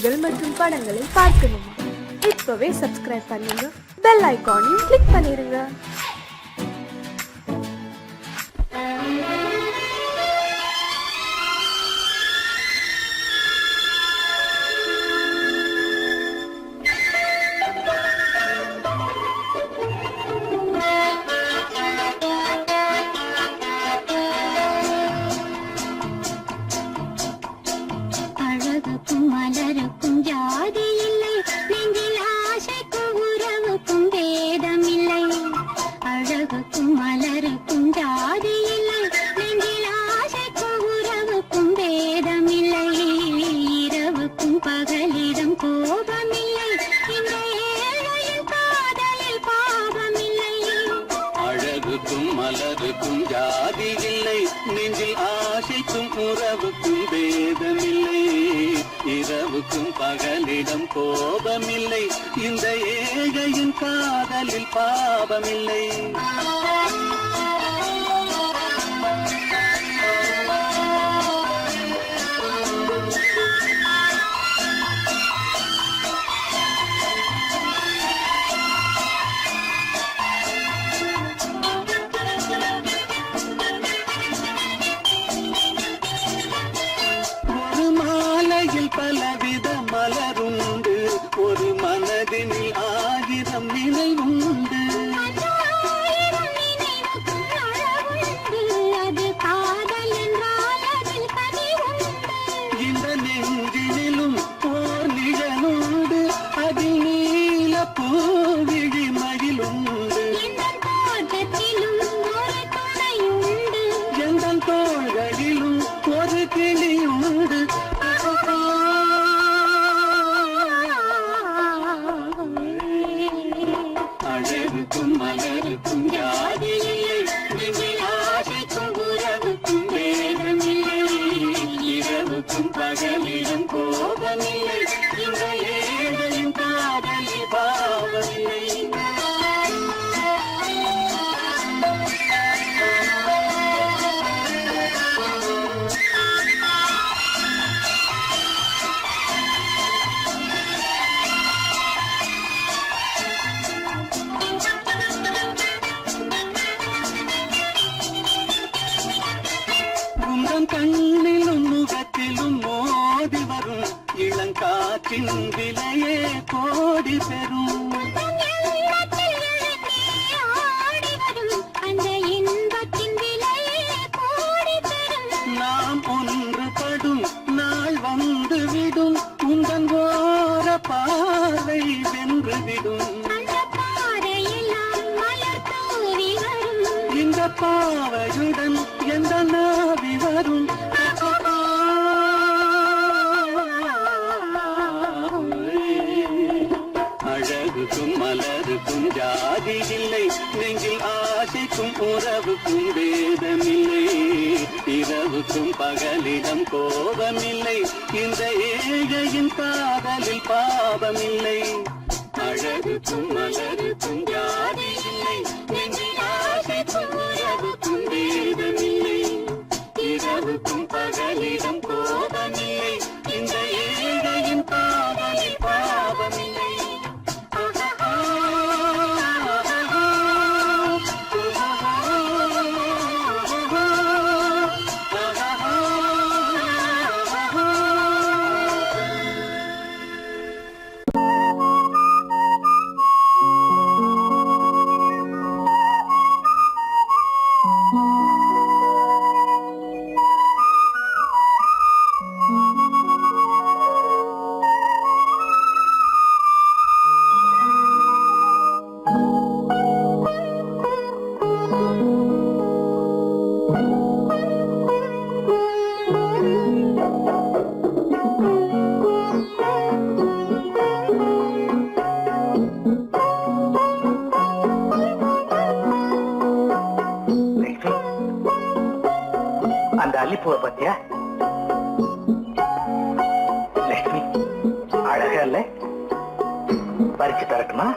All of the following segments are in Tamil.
நிகழ்ச்சிகள் மற்றும் படங்களை பார்க்கணுமா? இப்பவே சப்ஸ்கிரைப் பண்ணுங்க, பெல் ஐகானையும் கிளிக் பண்ணிருங்க. மலருக்கும் ஜாதி இல்லை, நெஞ்சில் ஆசைக்கும் உறவுக்கும் பேதமில்லை. இரவுக்கும் பகலிடம் கோபமில்லை, இந்த ஏழையின் காதலில் பாவமில்லை. பலவித மலருண்டு, ஒரு மனதினில் 1000 நினைவுண்டு. இந்த நெஞ்சினிலும் ஓர் நிழலுண்டு, அதில் நீல பூவிழி மகிழுண்டு. எந்தன் தோள்களிலும் ஒரு கிளியுண்டு. அழகுக்கும் மலருக்கும் ஜாதி இல்லை, நெஞ்சில் ஆசைக்கும் உறவுக்கும் பேதமில்லை. இரவுக்கும் பகலிடம் கோபமில்லை, இந்த ஏழையின் காதலில் பாவமில்லை. கண்ணிலும் முகத்திலும் மோதி வரும் இளங்காற்றின் விலையே கோடி பெறும். நாம் ஒன்றுபடும் நாள் வந்துவிடும், உந்தன் ஓர பார்வை வென்றுவிடும். இந்த பாவையுடன் எந்த நாவி வரும். அழகுக்கும் மலருக்கும் ஜாதி இல்லை, நெஞ்சில் ஆசைக்கும் உறவுக்கும் வேதமில்லை. இரவுக்கும் பகலிடம் கோபமில்லை, இந்த ஏழையின் காதலில் பாவமில்லை. அழகுக்கும் மலருக்கும் ஜாதி இல்லை, நெஞ்சில் ஆசைக்கும் உறவுக்கும் வேதமில்லை. இரவுக்கும் பகலிடம் கோபமில்லை, இந்த ஏழையின் காதலில் பாவமில்லை. அந்த அல்லிப்பூவை பத்தியா லட்சுமி? அழகா இல்ல? பறிச்சு தரட்டுமா?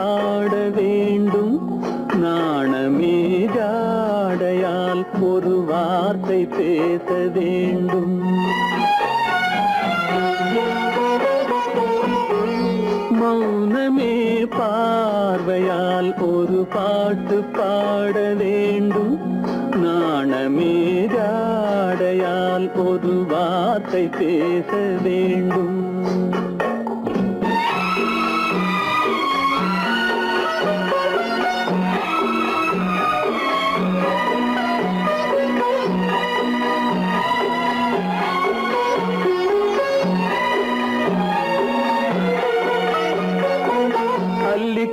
பாட வேண்டும். நாணமே ஜாடையால் ஒரு வார்த்தை பேச வேண்டும். மௌனமே பார்வையால் ஒரு பாட்டு பாட வேண்டும். நாணமே ஜாடையால் ஒரு வார்த்தை பேச வேண்டும்.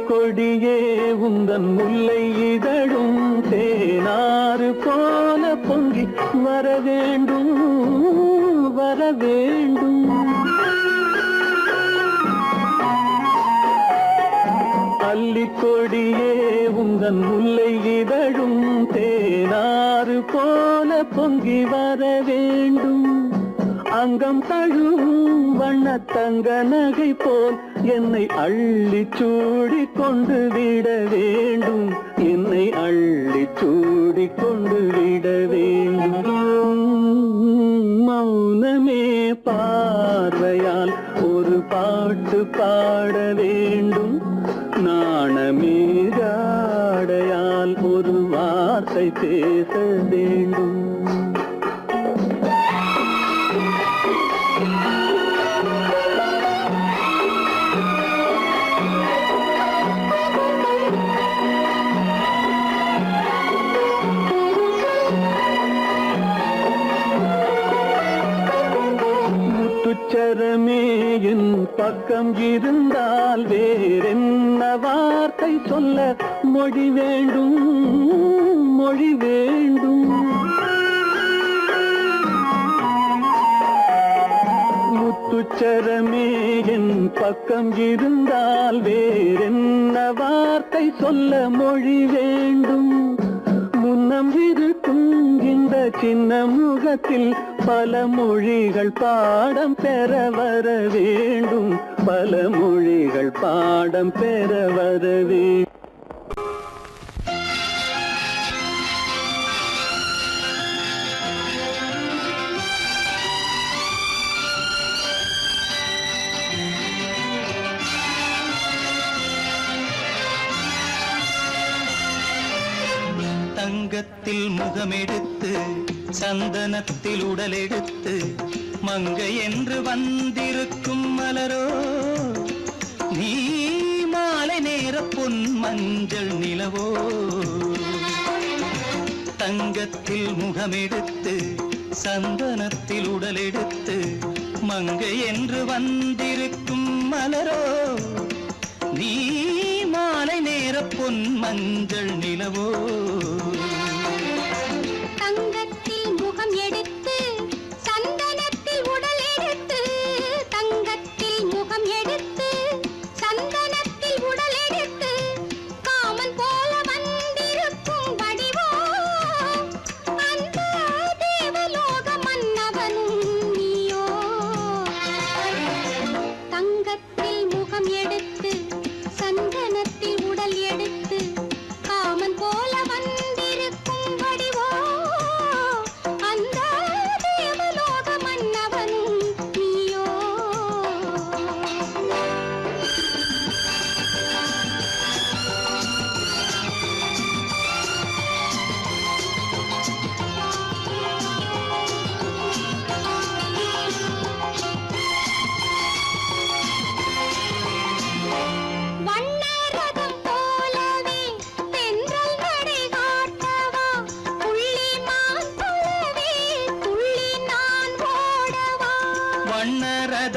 கொடியே உந்தன் முல்லை இதழும் தேனாறு போல பொங்கி வர வேண்டும் வர வேண்டும். அல்லிக்கொடியே உந்தன் முல்லை இதழும் தேனாறு போல பொங்கி வர வேண்டும். அங்கம் தழுவும் வண்ணத்தங்க நகை போல் என்னை அள்ளி சூடி கொண்டு விட வேண்டும். என்னை அள்ளி சூடி கொண்டு விட வேண்டும். மௌனமே பார்வையால் ஒரு பாட்டு பாட வேண்டும். நாணமே ஜாடையால் ஒரு வார்த்தை பேச வேண்டும். முத்துச்சரமே என் பக்கம் இருந்தால் வேறென்ன வார்த்தை சொல்ல மொழி வேண்டும் மொழி வேண்டும். முத்துச்சரமே என் பக்கம் இருந்தால் வேறென்ன வார்த்தை சொல்ல மொழி வேண்டும். முன்னம் இருக்கும் இந்த சின்ன முகத்தில் பல மொழிகள் பாடம் பெற வர வேண்டும். பல மொழிகள் பாடம் பெற வர வேண்டும். தங்கத்தில் முகமெடுத்து சந்தனத்தில் உடலெடுத்து மங்கை என்று வந்திருக்கும் மலரோ நீ மாலை நேர பொன் மஞ்சள் நிலவோ. தங்கத்தில் முகமெடுத்து சந்தனத்தில் உடலெடுத்து மங்கை என்று வந்திருக்கும் மலரோ நீ மாலை நேர பொன் மஞ்சள் நிலவோ. தங்கத்தில் முகம் எடுத்து சந்தனத்தில் உடல் எடுத்து தங்கத்தில் முகம் எடுத்து சந்தனத்தில் உடல் எடுத்து காமன் போல வந்திருக்கும் வடிவோ அந்த தேவலோக மன்னவனும் நீயோ. தங்கத்தில் முகம் எடுத்து சந்தனத்தில் உடல் எடுத்து காமன் போல வந்திருக்கும் வடிவோ அந்த தேவலோக மன்னவனும் நீயோ. வண்ணரதம் போலவே தென்றல் நடை காட்டவா புள்ளிமான் போலவே துள்ளி நான் ஓடவா. வண்ணரதமாகினால்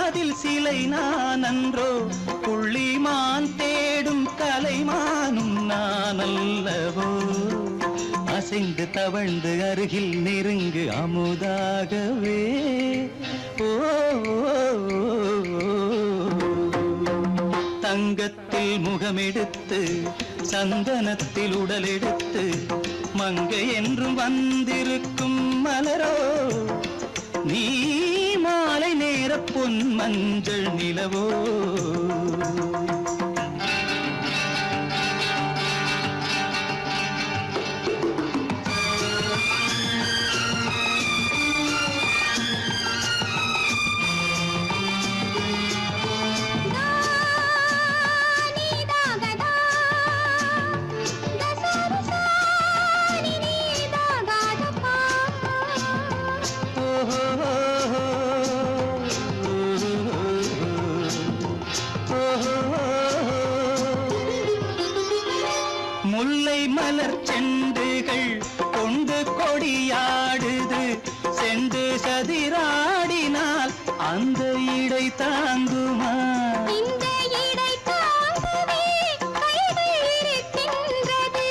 அதில் சிலை நான் அன்றோ புள்ளிமான் தேடும் கலைமானும் நான் அல்லவோ. அசைந்து தவழ்ந்து அருகில் நெருங்கு அமுதாகவே ஓ. தங்கத்தில் முகமெடுத்து சந்தனத்தில் உடலெடுத்து மங்கை என்றும் வந்திருக்கும் மலரோ நீ மாலை நேர நேர பொன் மஞ்சள் நிலவோ முல்லை மலர் செண்டுகள் கொண்டு கொடியாடுது செண்டு சதிராடினால் அந்த இடை தாங்குமா இந்த இடை தாங்குவே கைகள் இருக்கின்றது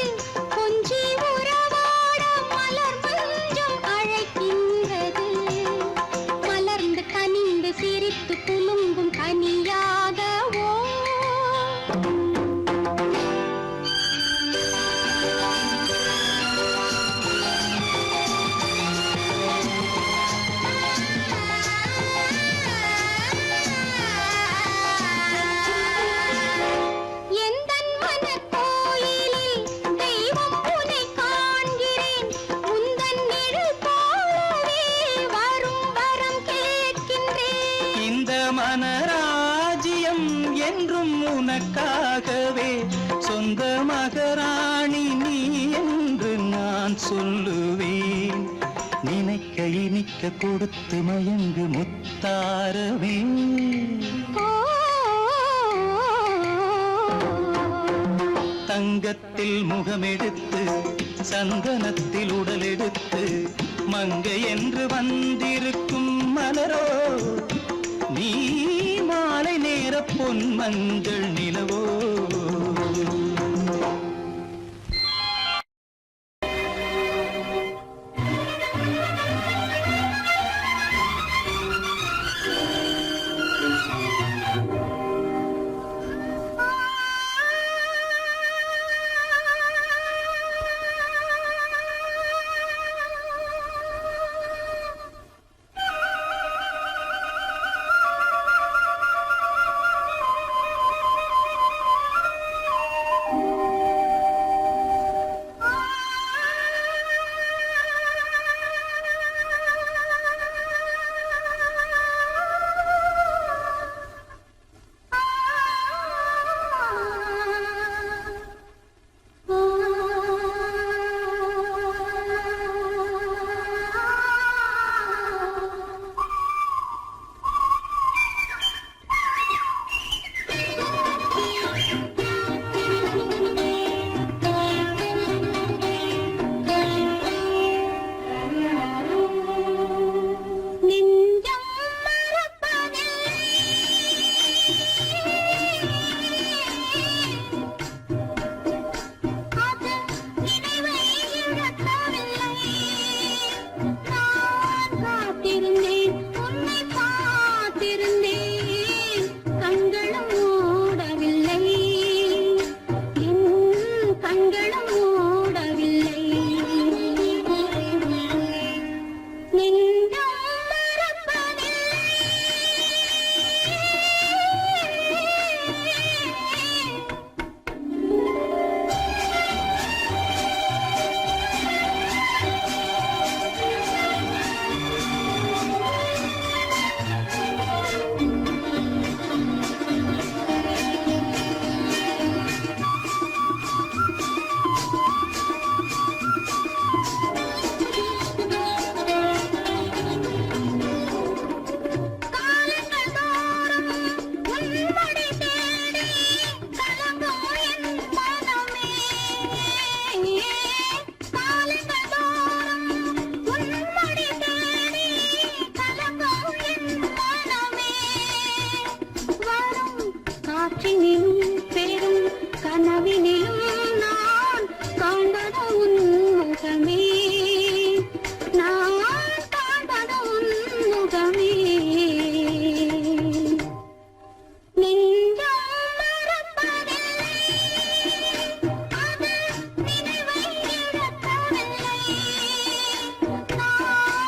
கொஞ்சி உறவாட மலர் மஞ்சம் அழைக்கின்றது மலர்ந்து கனிந்து சிரித்து குலுங்கும் கனியாகவோ மனராஜ்யம் என்றும் உனக்காகவே சொந்த மகராணி நீ என்று நான் சொல்லுவேன் நினைக்க இனிக்க கொடுத்து மயங்கு முத்தாரவே தங்கத்தில் முகமெடுத்து சந்தனத்தில் உடலெடுத்து மங்கை என்று வந்திருக்கும் மலரோ நீ மாலை நேர பொன் மஞ்சள் நிலவோ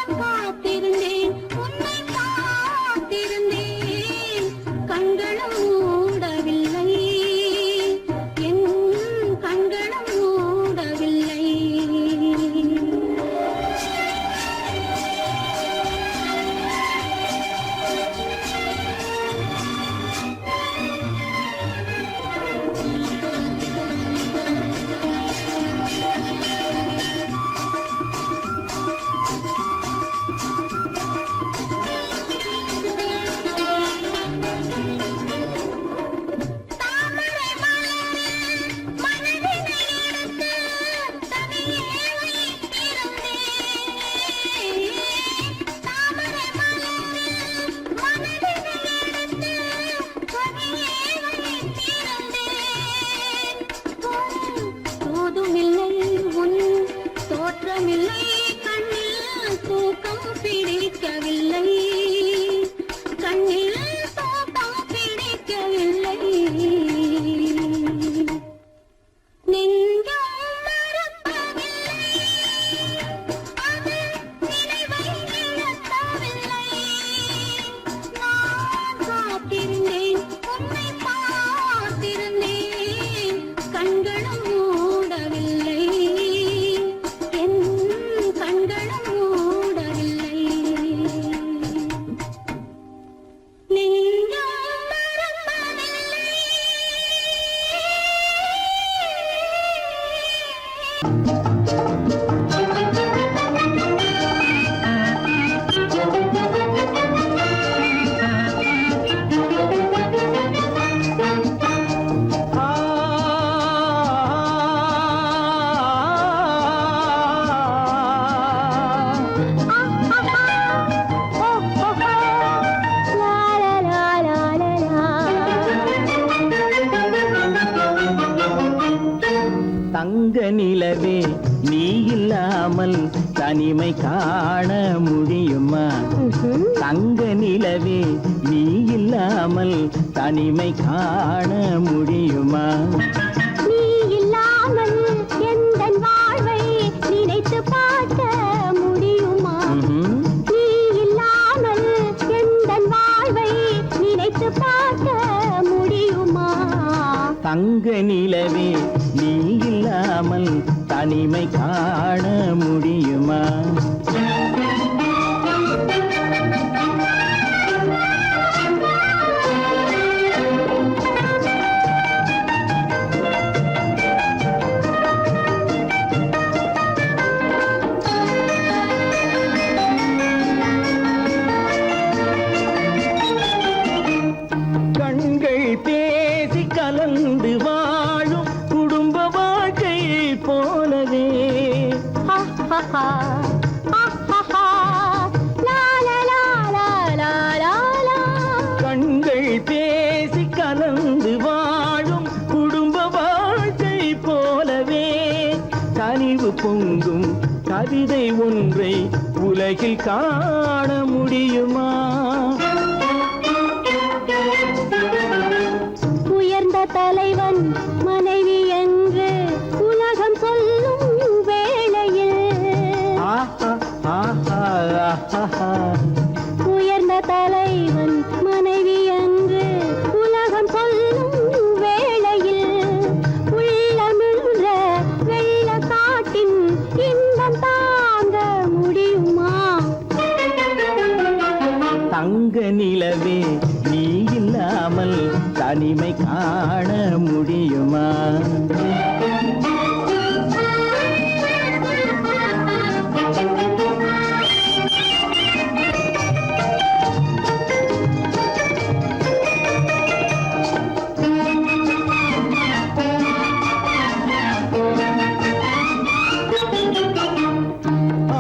காத்திருந்தேன் உன்னை காத்திருந்தேன் தங்க நிலவே நீ இல்லாமல் தனிமை காண முடியுமா? தங்க நிலவே நீ இல்லாமல் தனிமை காண முடியுமா? நீ இல்லாமல் எந்தன் வாழ்வை நினைத்து பார்க்க முடியுமா? நீ இல்லாமல் எந்தன் வாழ்வை நினைத்து பார்க்க முடியுமா? தங்க நிலவே நீ இல்லாமல் தனிமை காண முடியுமா? கண்கள் பேசி கலந்து வாழும் குடும்ப வாழ்க்கை போலவே கண்கள் பேசி கலந்து வாழும் குடும்ப வாழ்க்கை போலவே கனிவு பொங்கும் கவிதை ஒன்றை உலகில் காண முடியுமா? உயர்ந்த தலைவன் மனைவி என்று உலகம் சொல்லும் வேளையில் உயர்ந்த தலைவன் மனைவி என்று உலகம் சொல்லும் வேளையில் உள்ளமிழ்ற வெள்ள காட்டின் இன்பம் தாங்க முடியுமா? தங்க நிலவே நீ இல்லாமல் தனிமை காண முடியுமா?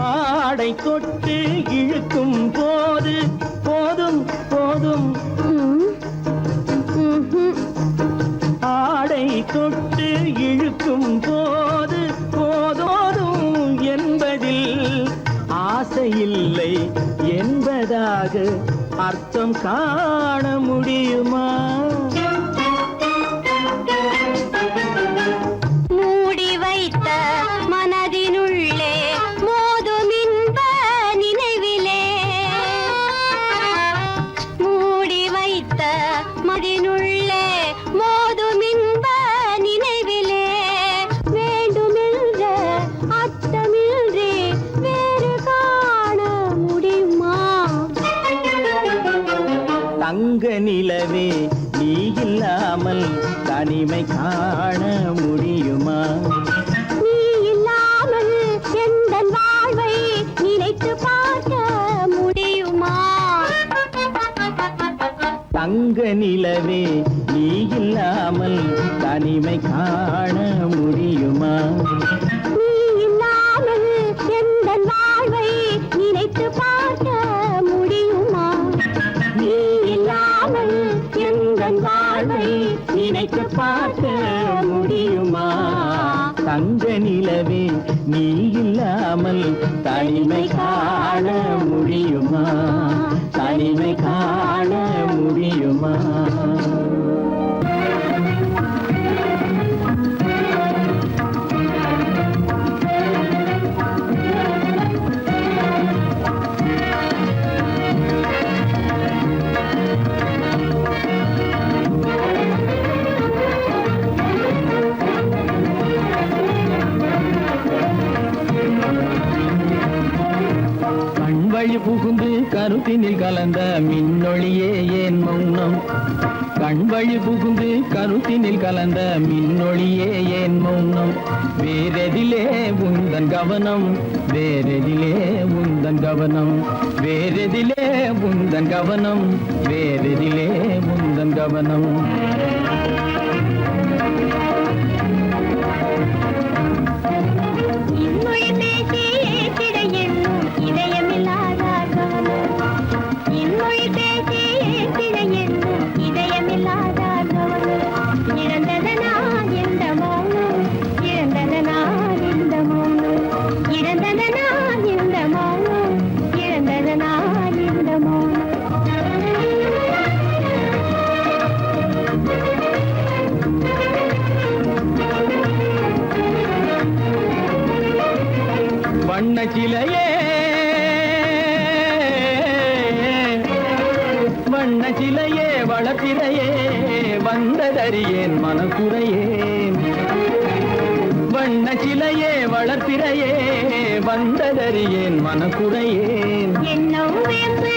ஆடை தொட்டு இழுக்கும் போது போதும் போதும் ஆடை தொட்டு இழுக்கும் போது போதோதும் என்பதில் ஆசையில்லை என்பதாக அர்த்தம் காண முடியுமா? மூடி வைத்த மனதினுள்ளே மோதும் இன்ப நினைவிலே மூடி வைத்த மனதினுள்ளே மோதும் இன்ப நினைவிலே வேண்டுமென்ற அர்த்தமின்றி வேறு காண முடியுமா? தங்க நிலவே நீ இல்லாமல் தனிமை காண முடியுமா? நீ இல்லாமல் எந்தன் வாழ்வை நினைத்து பார்க்க முடியுமா? தங்க நிலவே நீ இல்லாமல் தனிமை காண முடியுமா? நீ இல்லாமல் எந்தன் வாழ்வை நினைத்து பார்க்க முடியுமா? நீ இல்லாமல் எந்தன் வாழ்வை நினைத்து பார்க்க முடியுமா? தங்க நிலவே நீ இல்லாமல் தனிமை காண முடியுமா? தனிமை காண முடியுமா? கண்வழி புகுந்து கருத்தினில் கலந்த மின்னொளியே ஏன் மௌனம்? கண் வழி புகுந்து கருத்தினில் கலந்த மின்னொளியே ஏன் மௌனம் வேறெதிலே உந்தன் கவனம் வேறெதிலே உந்தன் கவனம் வேறெதிலே உந்தன் கவனம் வேறெதிலே உந்தன் கவனம் இன்மொழி பேசி ஏற்றிட எண்ணும் இதயமில்லாதார் கவனம் இன்மொழி பேசி ஏற்றிட எண்ணும் இதயமில்லாதார் கவனம் இழந்ததனா இந்த மௌனம் இழந்ததனா இந்த மௌனம் இழந்ததனா இந்த மௌனம் இழந்ததனா இந்த மௌனம் வண்ண சிலையே வண்ண சிலையே வளத்திரையே வந்ததறியேன் மனக்குறையேன் வண்ண சிலையே வளர்த்திரையே வந்ததறியேன் மனக்குறையேன் என்னும் வேம்பு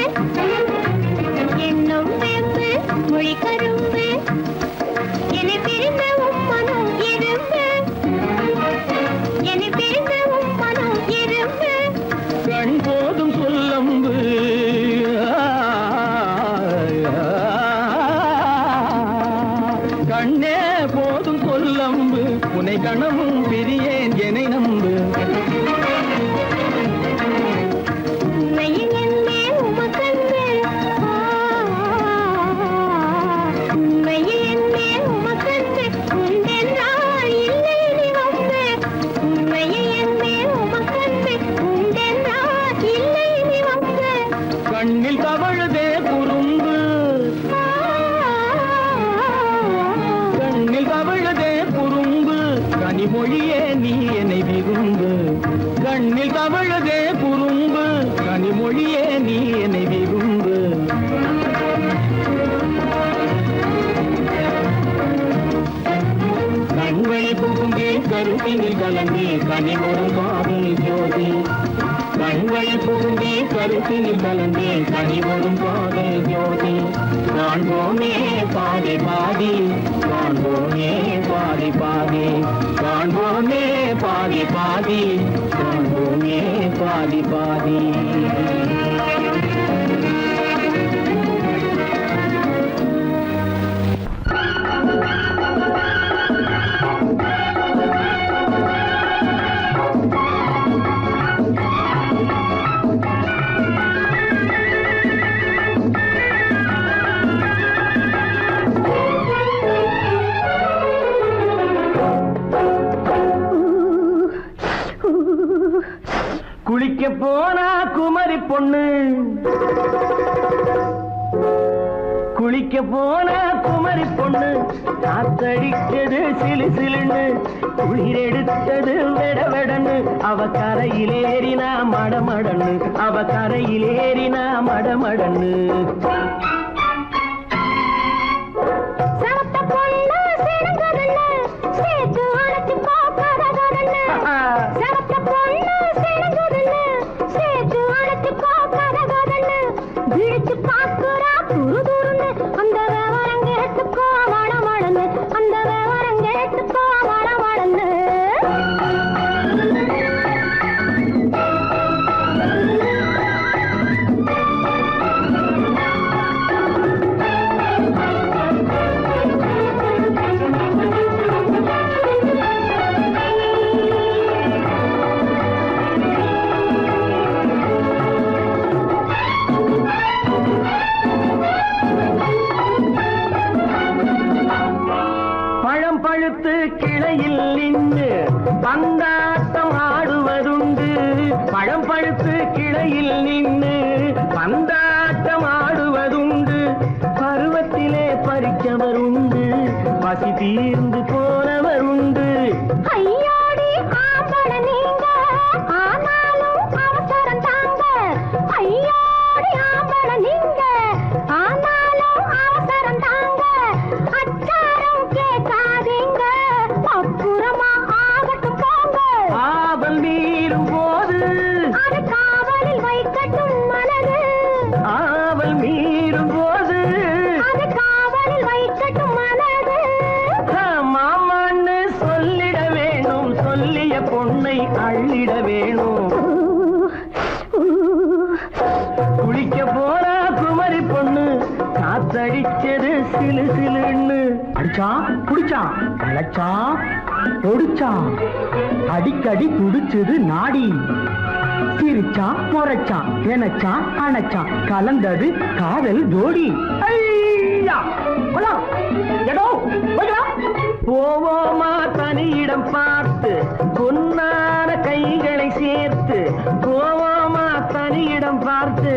மொழி கரும்பு என்னை பிரிந்த உம்மனம் இரும்பு என்னை பிரிந்த உம்மனம் இரும்பு கண் போதும் சொல்லம்பு கண்ணே போதும் சொல்லம்பு உனை கணமும் பிரியேன் என்னை நம்பு உண்மையில் என்னே உமக்கன்று உண்மையில் என்னே உமக்கன்று உண்டென்றால் இல்லை நீ வம்பு உண்மையில் என்னே உமக்கன்று உண்டென்றால் இல்லை நீ வம்பு கண்ணில் தவழுதே குறும்பு கண்ணில் தவழுதே குறும்பு கனிமொழியே நீ என்னை விரும்பு கண்ணில் தவழுதே குறும்பு கனிமொழியே நீ என்னை விரும்பு கண்வழி புகுந்தே கருத்தினில் கலந்தே கனிமொரு காதல் ஜோதி கண்வழி புகுந்தே கருத்தினில் கலந்தே கனிமொரும் காதல் ஜோதி காண்போமே பாதி பாதி காண்போமே பாதி பாதி காண்போமே பாதி பாதி காண்போமே பாதி பாதி குளிக்க போனா குமரி பொண்ணு குளிக்க போனா குமரி பொண்ணு காத்தடிச்சது சிலு சிலுன்னு குளிர் எடுத்தது வெடவெடன்னு அவ கரையிலேறினா மடமடன்னு அவ கரையிலேறினா மடமடன்னு சவத்த பொண்ணு சிறந்ததன்னு சேர்த்து அழைச்சு பார்க்காததன்னு சவத்த பொண்ணு சிறந்ததன்னு சேர்த்து அழைச்சு பார்க்காததன்னு விழிச்சு பார்க்குறா துரு துருன்னு அந்த விவரம் கேட்டுக்கோ மடமடன்னு அந்த விவரம் கேட்டுக்கோ மடமடன்னு பழம் பழுத்து கிளையில் நின்று பந்தாட்டம் ஆடுவதுண்டு பழம் பழுத்து கிளையில் நின்று பந்தாட்டம் ஆடுவதுண்டு பருவத்திலே பறிச்சவர் உண்டு பசி தீர்ந்து போனவர் உண்டு ஐயோடி ஆம்பள நீங்க ஆனாலும் அவசரம் தாங்க ஐயோடி ஆம்பள நீங்க ஆனாலும் அவசரம் தாங்க அச்சாரம் கேட்காதீங்க அப்புறமா ஆகட்டும் போங்க ஆவல் மீறும் போது அது காவலில் வைக்கட்டும் மனது ஆவல் மீறும் போது அது காவலில் வைக்கட்டும் அள்ளிட வேணும். குளிக்க போற குமரி பொண்ணு காத்தடிச்சது சிலு சிலுன்னு. அடிச்சான் குடிச்சான் அழைச்சான் ஒடிச்சான் அடிக்கடி துடிச்சது நாடி. சிரிச்சான் முறைச்சான் நினைச்சான் அணைச்சான் கலந்தது காதல் ஜோடி. போவோமா தனியிடம் பார்த்து பொன்னான கைகளை சேர்த்து. போவோமா தனியிடம் பார்த்து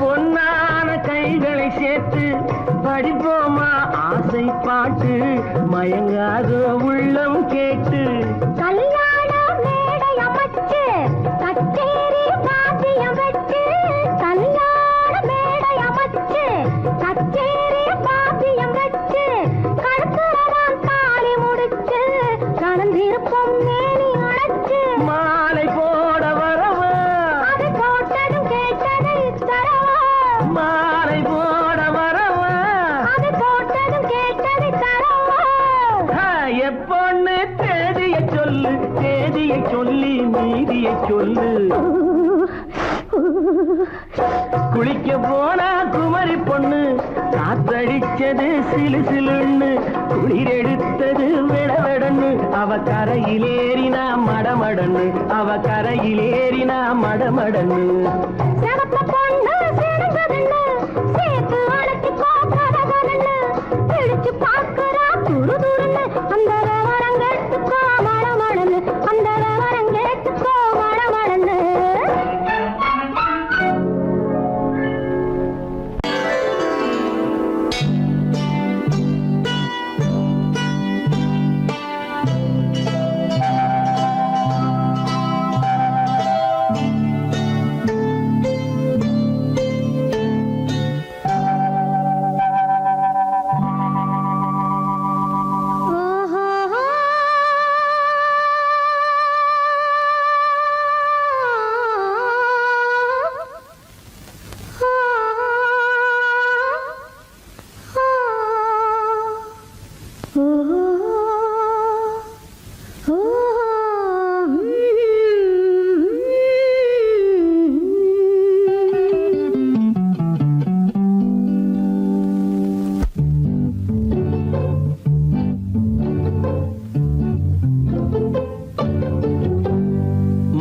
பொன்னான கைகளை சேர்த்து. படிப்போமா ஆசை பாட்டு மயங்காத உள்ளம் கேட்டு. கல்யாண மேடை அமைச்சு கச்சேரி வாத்தியம் வச்சு. கல்யாண மேடை அமைச்சு கச்சேரி வாத்தியம் வச்சு. கழுத்துறவான் தாலி முடிச்சு கலந்திருப்போம் மேனி அடைச்சு. மாலை போட வரவா அது போட்டதும் கேட்டதை தரவா. மாலை போட வரவா அது போட்டதும் கேட்டதை தரவா. எப்பொண்ணு தேதியை சொல்லு தேதியை சொல்லி மீதியை சொல்லு. குளிக்க போனா குமரி பொண்ணு காத்தடிச்சது சிலு சிலுன்னு. குளிர் எடுத்தது விடவிடன்னு. அவ கரையிலேறினா மடமடன்னு. அவ கரையிலேறினா மடமடன்னு. சிவப்பு பொண்ணு சிறந்ததுன்னு சேர்த்து அழைச்சிக்கோ கதகதன்னு. பிடிச்சு பார்க்கறா துரு துருன்னு. அந்த விவரம் கேட்டுக்கோ மடமடன்னு. அந்த விவரம் கேட்டுக்கோ மடமடன்னு.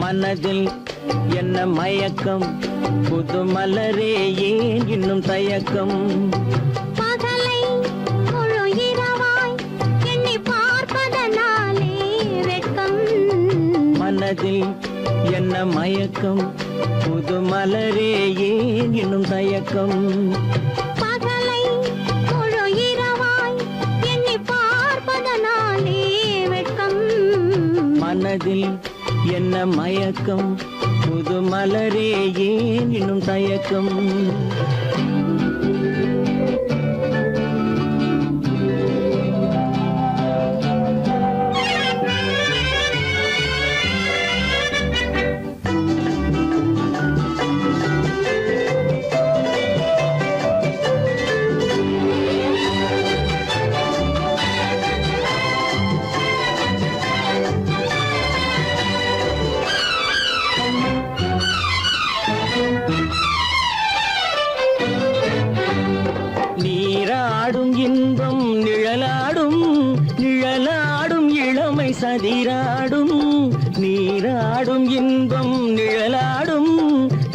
மனதில் என்ன மயக்கம் புது மலரே ஏன் இன்னும் தயக்கம். பகலை முழு இரவாய் எண்ணி பார்ப்பதனாலே வெட்கம். மனதில் என்ன மயக்கம் புது மலரே ஏன் இன்னும் தயக்கம். பகலை முழு இரவாய் எண்ணி பார்ப்பதனாலே வெட்கம். மனதில் என்ன மயக்கம் புது மலரே ஏன் இன்னும் தயக்கம். நீராடும் இன்பம் நிழலாடும் நிழலாடும் இளமை சதிராடும். நீராடும் இன்பம் நிழலாடும்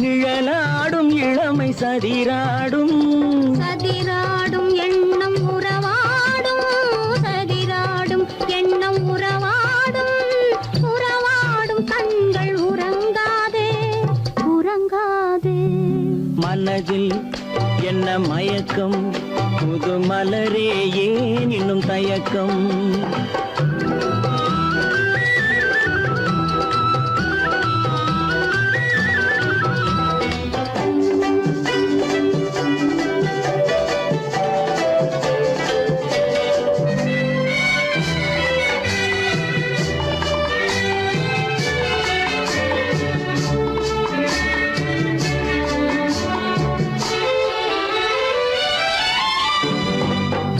நிழலாடும் இளமை சதிராடும். சதிராடும் எண்ணம் உறவாடும். சதிராடும் எண்ணம் உறவாடும். உறவாடும் கண்கள் உறங்காதே உறங்காதே. மனதில் என்ன மயக்கம் புது மலரே ஏன் இன்னும் தயக்கம்.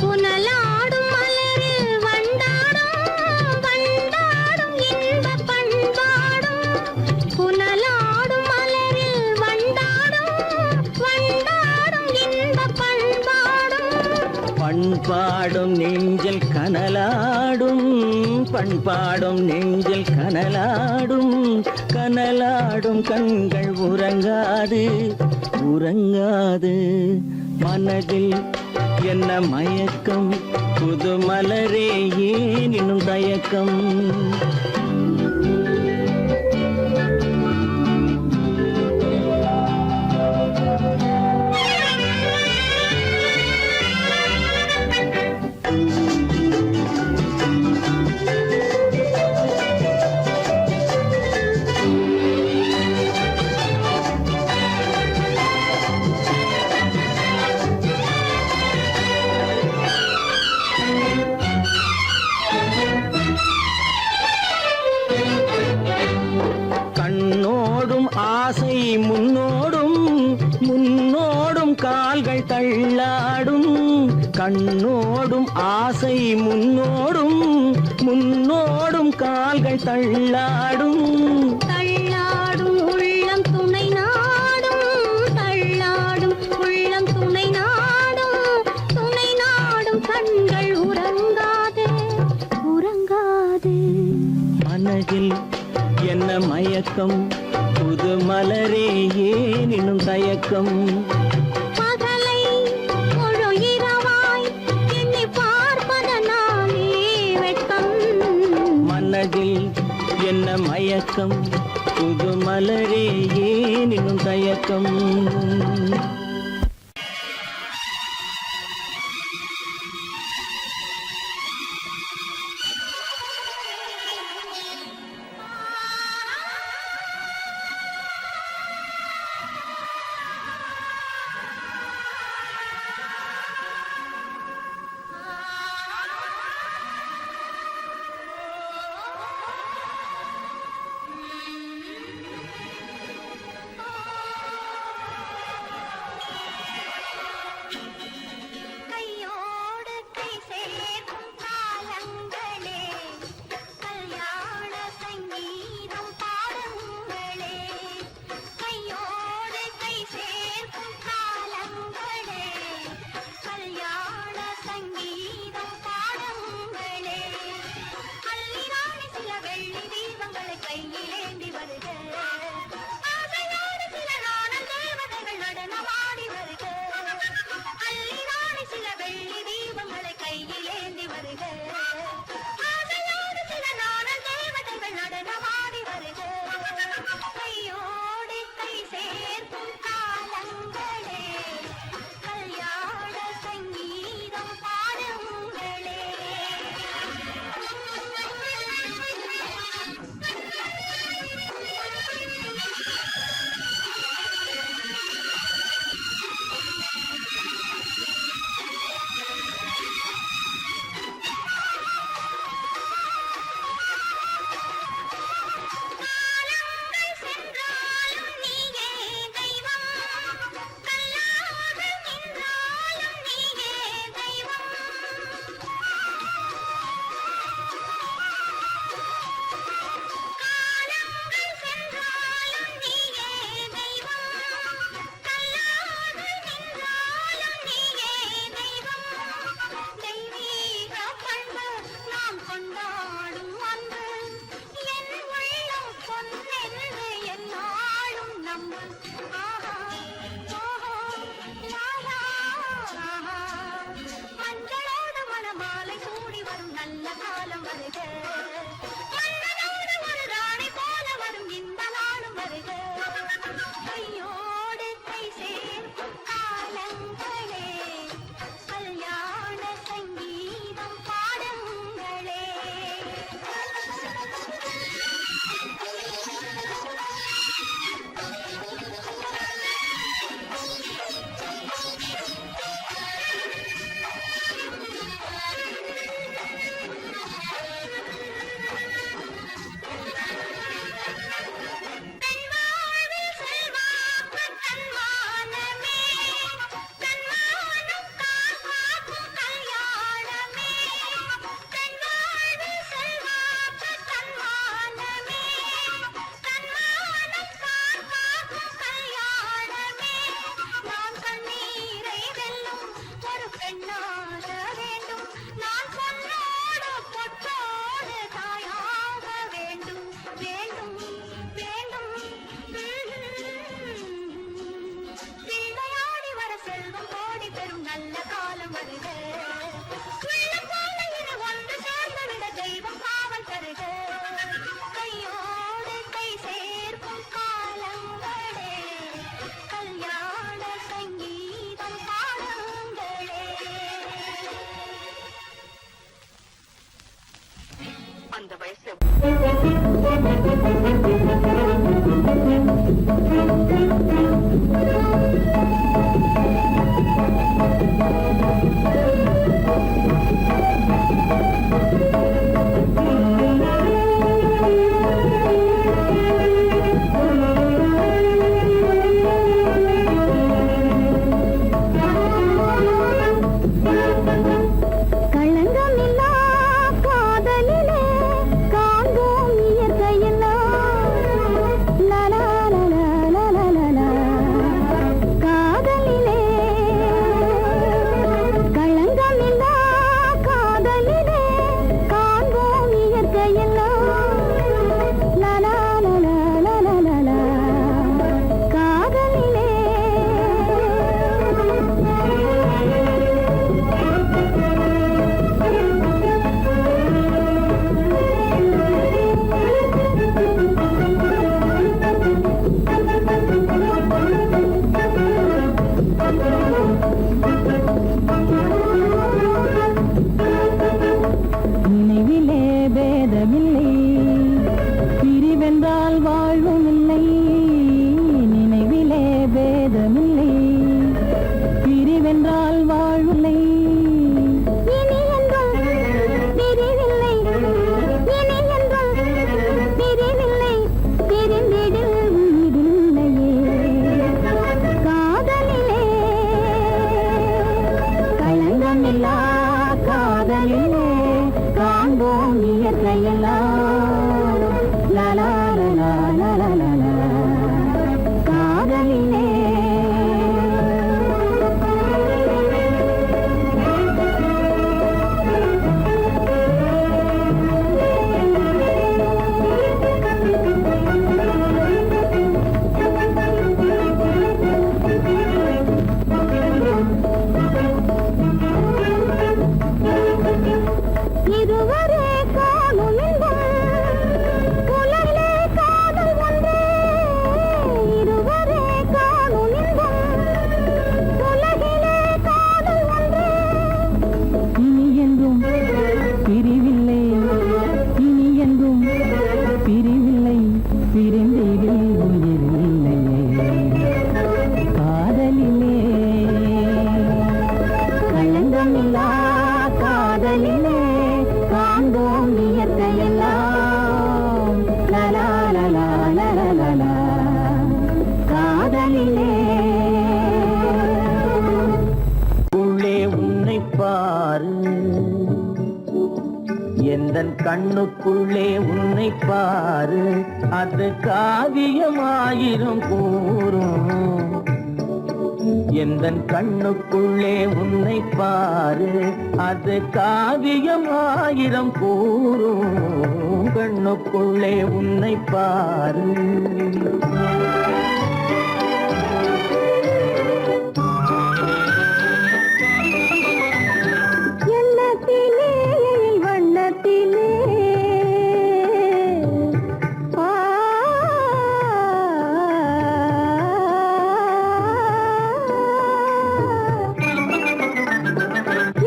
புனலாடும் மலரில் வண்டாடும் பண்பாடும் நெஞ்சில் கனலாடும், பண்பாடும் நெஞ்சில் கனலாடும், கனலாடும் கண்கள் உறங்காது உறங்காது. மனதில் என்ன மயக்கம், புது மலரே ஏன் இன்னும் தயக்கம்? கண்ணோடும் ஆசை முன்னோடும், முன்னோடும் கால்கள் தள்ளாடும். கண்ணோடும் ஆசை முன்னோடும், முன்னோடும் கால்கள் தள்ளாடும். தள்ளாடும் உள்ளம் துணை நாடும், தள்ளாடும் உள்ளம் துணை நாடும், துணை நாடும் கண்கள் உறங்காது உறங்காது. மனதில் என்ன மயக்கம், புது மலரே ஏன் இன்னும் தயக்கம்? பகலை முழு இரவாய் எண்ணி பார்ப்பதனாலே வெட்கம். மனதில் என்ன மயக்கம், புது மலரே ஏன் இன்னும் தயக்கம்? பேதமில்லை, பிரிவென்றால் வாழ்வும் இல்லை, நினைவிலே பேதமில்லை, பிரிவென்றால் வாழ்வில்லை. இனி என்றும் பிரிவில்லை, இனி என்றும் பிரிவில்லை, பிரிந்திடில் உயிரில்லையே. காதலிலே களங்கமில்லா காதலிலே காண்போம் இயற்கையெல்லாம். லலா லலா லலா லலா காதலிலே. இதுவரை காணும் இன்பம் உலகிலே காதல் ஒன்றே. இதுவரை காணும் இன்பம் உலகிலே காதல் ஒன்றே. இனி என்றும் பிரிவில்லை, இனி என்றும் பிரிவில்லை, பிரிந்திடில் உயிரில்லையே. காதலிலே களங்கமில்லா காதலிலே காண்போம் இயற்கையெல்லாம். லலா லலா லலா லலா காதலிலே. உள்ளே உன்னை பாரு, எந்தன் கண்ணுக்குள்ளே உன்னை பாரு, அது காவியமாயிரம் கூறும். எந்தன் கண்ணுக்குள்ளே உன்னை பாரு, அது காவியமாயிரம் கூறும். கண்ணுக்குள்ளே உன்னை பாரு. எண்ணத்திலே வண்ணத்திலே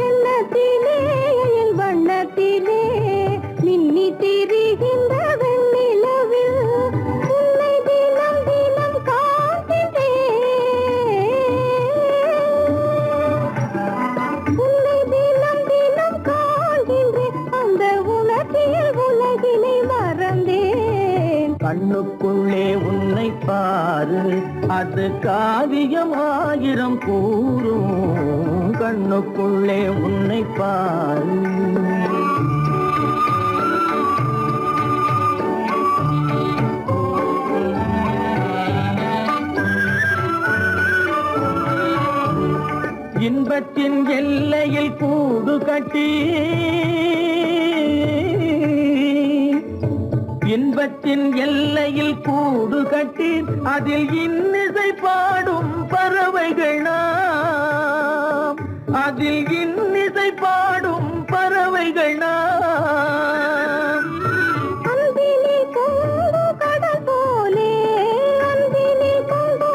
எண்ணத்திலே வண்ணத்திலே மின்னி திரிகின்ற வெண்ணிலவில் உன்னை தினம் தினம் காண்கின்றேன். உன்னை தினம் தினம் காண்கின்றேன். அந்த உணர்ச்சியில் உலகினை மறந்தேன். கண்ணுக்குள்ளே உன்னை பாரு, அது காவியமாயிரம் கூறும். கண்ணுக்குள்ளே உன்னை பாரு. இன்பத்தின் எல்லையில் கூடு கட்டி, இன்பத்தின் எல்லையில் கூடு கட்டி, அதில் இன்னிசை பாடும் பறவைகள் நாம். அதில் இன்னிசை பாடும் பறவைகள் நாம். அன்பிலே பொங்கு கடல் போலே, அன்பிலே பொங்கு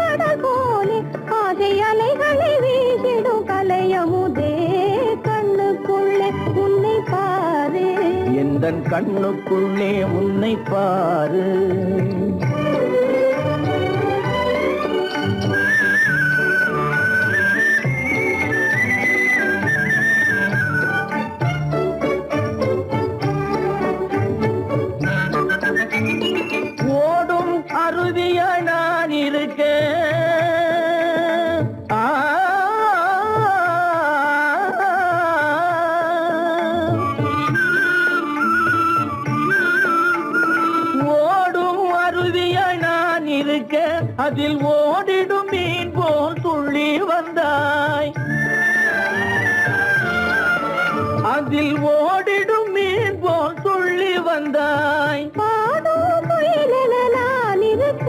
கடல் போலே, ஆசை அலைகளை வீசிடும் கலையமுதே. கண்ணுக்குள்ளே உன்னை பாரு, எந்தன் கண்ணுக்குள்ளே உன்னை பாரு. ஓடும் அருவிய நான் இருக்க, ஓடும் அருவிய நான் இருக்க, அதில் ஓடிடும் மீன் போல் துள்ளி வந்தாய். அதில் ஓடிடும் மீன் போல் துள்ளி வந்தாய். பாடும் குயிலென நான் இருக்க,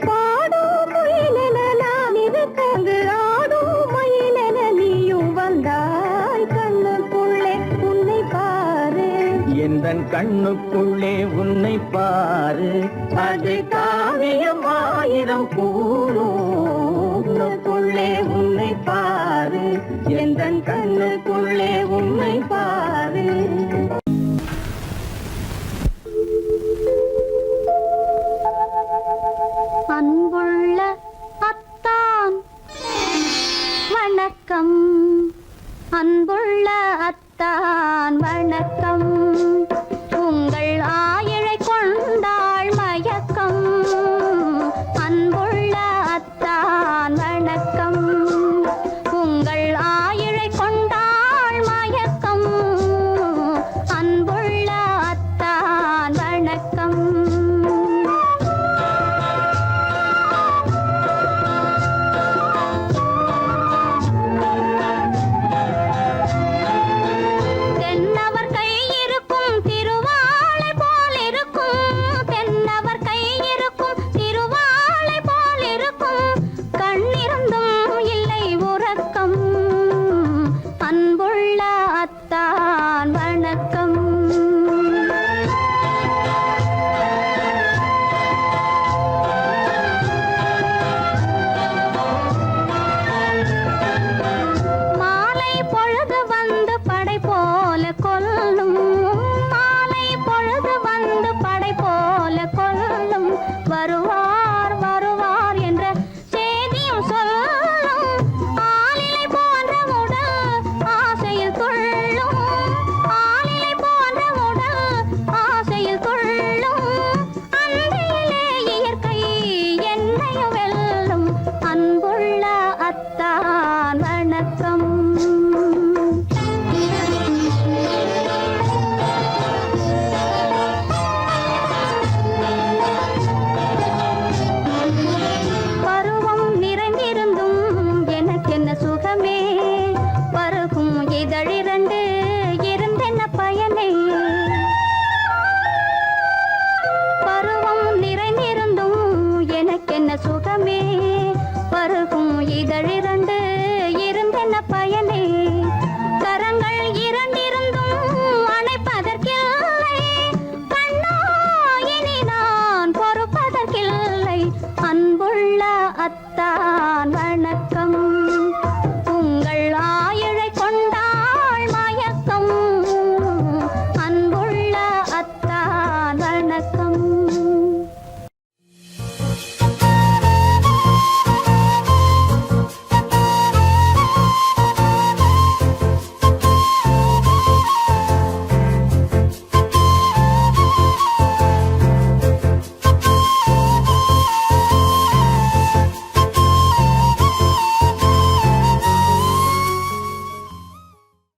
பாடும் குயிலென நான் இருக்க, அங்கு ஆடும் மயிலென நீயும் வந்தாய். கண்ணுக்குள்ளே உன்னை பாரு, எந்தன் கண்ணுக்குள்ளே உன்னை பாரு, அது காவியமாயிரம் கூறும். கண்ணுக்குள்ளே உன்னை பாரு, எந்தன் கண்ணுக்குள்ளே உன்னை பாரு. அன்புள்ள அத்தான் வணக்கம், அன்புள்ள அத்தான் வணக்கம்.